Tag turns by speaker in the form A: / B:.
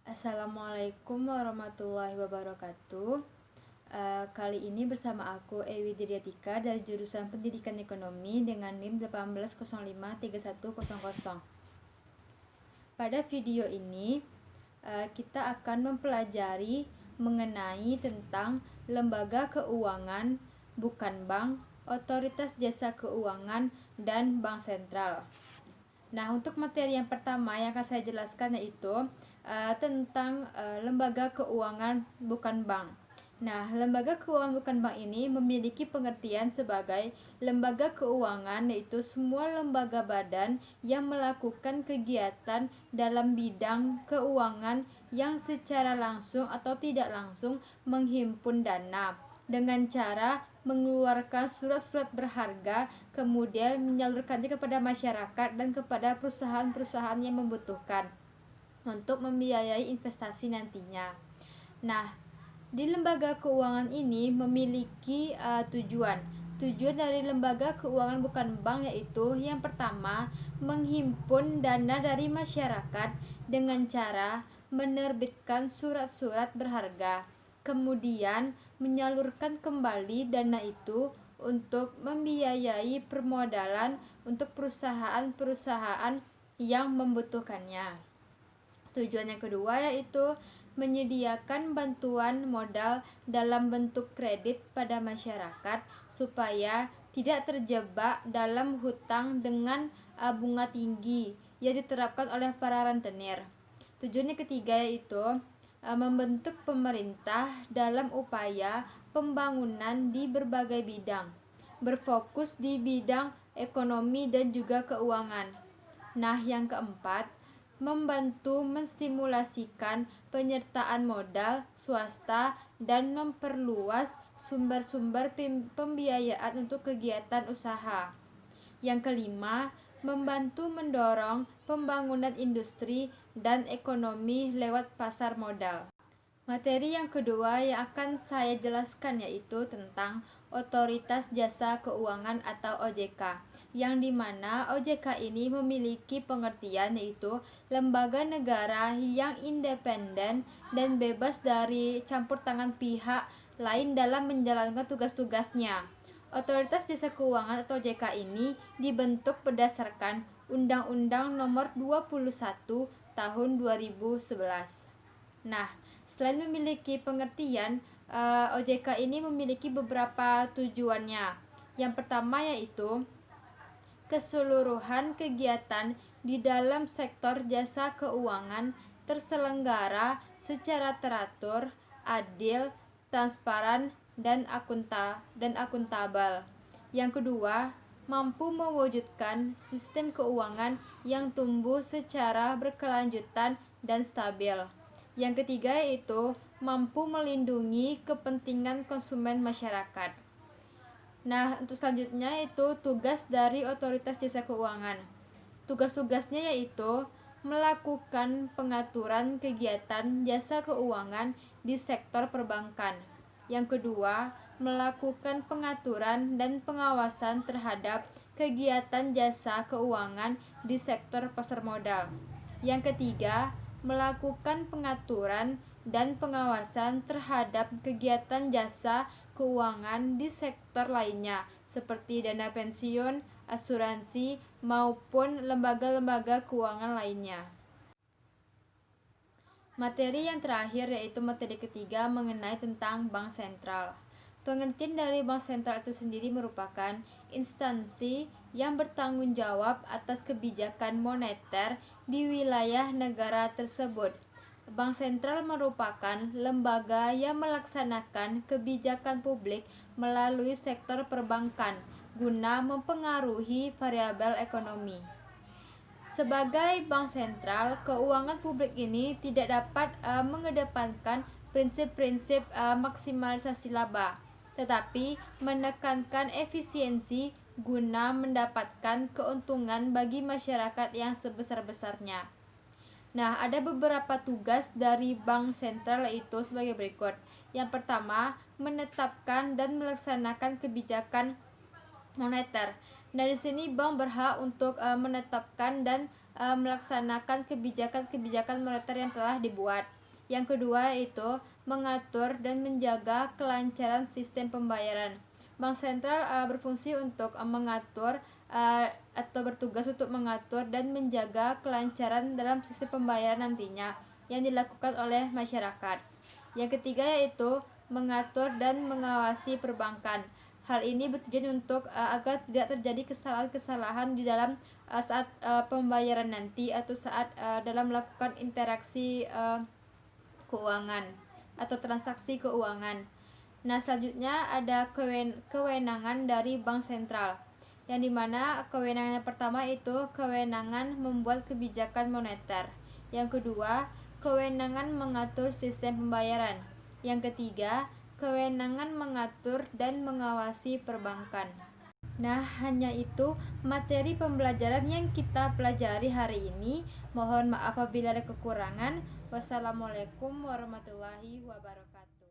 A: Assalamualaikum warahmatullahi wabarakatuh. Kali ini bersama aku Ewi Diryatika dari jurusan Pendidikan Ekonomi dengan NIM 18053100. Pada video ini kita akan mempelajari mengenai tentang lembaga keuangan, bukan bank, otoritas jasa keuangan, dan bank sentral. Nah, untuk materi yang pertama yang akan saya jelaskan yaitu tentang lembaga keuangan bukan bank. Nah, lembaga keuangan bukan bank ini memiliki pengertian sebagai lembaga keuangan, yaitu semua lembaga badan yang melakukan kegiatan dalam bidang keuangan yang secara langsung atau tidak langsung menghimpun dana dengan cara mengeluarkan surat-surat berharga, kemudian menyalurkannya kepada masyarakat dan kepada perusahaan-perusahaan yang membutuhkan untuk membiayai investasi nantinya. Nah, di lembaga keuangan ini memiliki tujuan. Tujuan dari lembaga keuangan bukan bank yaitu yang pertama, menghimpun dana dari masyarakat dengan cara menerbitkan surat-surat berharga, kemudian menyalurkan kembali dana itu untuk membiayai permodalan untuk perusahaan-perusahaan yang membutuhkannya. Tujuan yang kedua yaitu menyediakan bantuan modal dalam bentuk kredit pada masyarakat supaya tidak terjebak dalam hutang dengan bunga tinggi yang diterapkan oleh para rentenir. Tujuan yang ketiga yaitu membentuk pemerintah dalam upaya pembangunan di berbagai bidang, berfokus di bidang ekonomi dan juga keuangan. Nah, yang keempat, membantu menstimulasikan penyertaan modal swasta dan memperluas sumber-sumber pembiayaan untuk kegiatan usaha. Yang kelima, membantu mendorong pembangunan industri dan ekonomi lewat pasar modal. Materi yang kedua yang akan saya jelaskan yaitu tentang Otoritas Jasa Keuangan atau OJK, yang dimana OJK ini memiliki pengertian yaitu lembaga negara yang independen dan bebas dari campur tangan pihak lain dalam menjalankan tugas-tugasnya. Otoritas Jasa Keuangan atau OJK ini dibentuk berdasarkan Undang-Undang Nomor 21 Tahun 2011. Nah, selain memiliki pengertian, OJK ini memiliki beberapa tujuannya. Yang pertama yaitu keseluruhan kegiatan di dalam sektor jasa keuangan terselenggara secara teratur, adil, transparan, dan akuntabel. Yang kedua, mampu mewujudkan sistem keuangan yang tumbuh secara berkelanjutan dan stabil. Yang ketiga yaitu mampu melindungi kepentingan konsumen masyarakat. Nah, untuk selanjutnya yaitu tugas dari Otoritas Jasa Keuangan. Tugas-tugasnya yaitu melakukan pengaturan kegiatan jasa keuangan di sektor perbankan. Yang kedua, melakukan pengaturan dan pengawasan terhadap kegiatan jasa keuangan di sektor pasar modal. Yang ketiga, melakukan pengaturan dan pengawasan terhadap kegiatan jasa keuangan di sektor lainnya seperti dana pensiun, asuransi, maupun lembaga-lembaga keuangan lainnya. Materi yang terakhir yaitu materi ketiga mengenai tentang bank sentral. Pengertian dari bank sentral itu sendiri merupakan instansi yang bertanggung jawab atas kebijakan moneter di wilayah negara tersebut. Bank sentral merupakan lembaga yang melaksanakan kebijakan publik melalui sektor perbankan guna mempengaruhi variabel ekonomi. Sebagai bank sentral, keuangan publik ini tidak dapat mengedepankan prinsip-prinsip maksimalisasi laba, tetapi menekankan efisiensi guna mendapatkan keuntungan bagi masyarakat yang sebesar-besarnya. Nah, ada beberapa tugas dari bank sentral yaitu sebagai berikut. Yang pertama, menetapkan dan melaksanakan kebijakan moneter. Dari sini bank berhak untuk menetapkan dan melaksanakan kebijakan-kebijakan moneter yang telah dibuat. Yang kedua yaitu mengatur dan menjaga kelancaran sistem pembayaran. Bank sentral berfungsi untuk mengatur atau bertugas untuk mengatur dan menjaga kelancaran dalam sistem pembayaran nantinya yang dilakukan oleh masyarakat. Yang ketiga yaitu mengatur dan mengawasi perbankan. Hal ini bertujuan untuk agar tidak terjadi kesalahan-kesalahan di dalam saat pembayaran nanti atau saat dalam melakukan interaksi keuangan atau transaksi keuangan. Nah, selanjutnya ada kewenangan dari bank sentral, yang dimana kewenangan yang pertama itu kewenangan membuat kebijakan moneter. Yang kedua, kewenangan mengatur sistem pembayaran. Yang ketiga, kewenangan mengatur dan mengawasi perbankan. Nah, hanya itu materi pembelajaran yang kita pelajari hari ini. Mohon maaf apabila ada kekurangan. Wassalamualaikum warahmatullahi wabarakatuh.